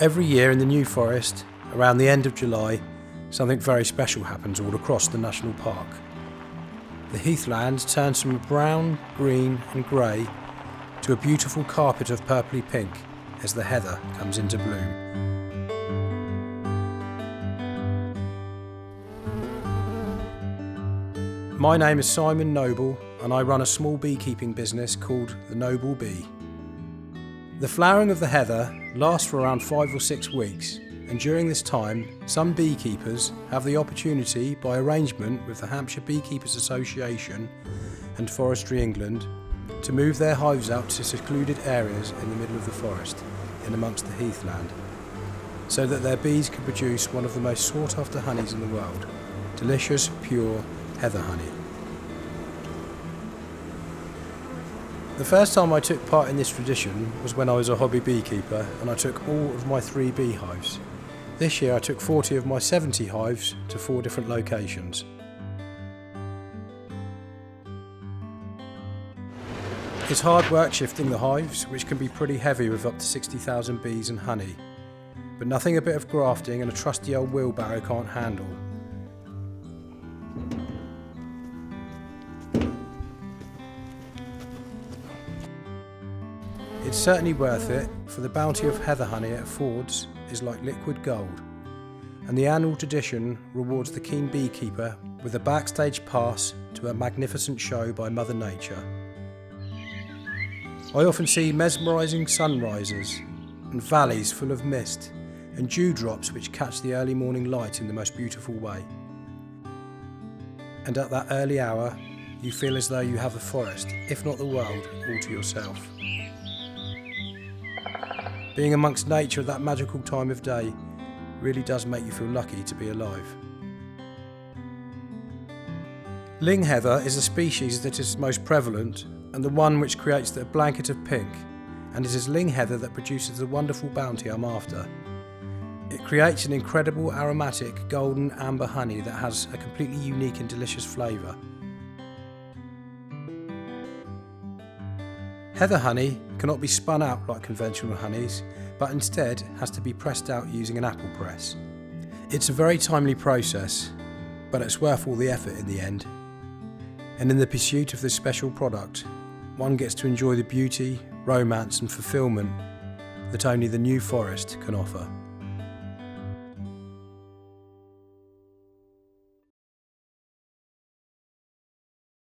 Every year in the New Forest, around the end of July, something very special happens all across the national park. The heathland turns from brown, green and grey to a beautiful carpet of purpley pink as the heather comes into bloom. My name is Simon Noble and I run a small beekeeping business called The Noble Bee. The flowering of the heather lasts for around 5 or 6 weeks, and during this time some beekeepers have the opportunity, by arrangement with the Hampshire Beekeepers Association and Forestry England, to move their hives out to secluded areas in the middle of the forest, in amongst the heathland, so that their bees can produce one of the most sought after honeys in the world, delicious, pure heather honey. The first time I took part in this tradition was when I was a hobby beekeeper and I took all of my 3 beehives. This year I took 40 of my 70 hives to 4 different locations. It's hard work shifting the hives, which can be pretty heavy with up to 60,000 bees and honey, but nothing a bit of grafting and a trusty old wheelbarrow can't handle. It's certainly worth it, for the bounty of heather honey it affords is like liquid gold, and the annual tradition rewards the keen beekeeper with a backstage pass to a magnificent show by Mother Nature. I often see mesmerising sunrises and valleys full of mist and dewdrops which catch the early morning light in the most beautiful way. And at that early hour you feel as though you have the forest, if not the world, all to yourself. Being amongst nature at that magical time of day really does make you feel lucky to be alive. Ling heather is a species that is most prevalent and the one which creates the blanket of pink, and it is ling heather that produces the wonderful bounty I'm after. It creates an incredible aromatic golden amber honey that has a completely unique and delicious flavour. Heather honey cannot be spun out like conventional honeys, but instead has to be pressed out using an apple press. It's a very timely process, but it's worth all the effort in the end. And in the pursuit of this special product, one gets to enjoy the beauty, romance and fulfilment that only the New Forest can offer.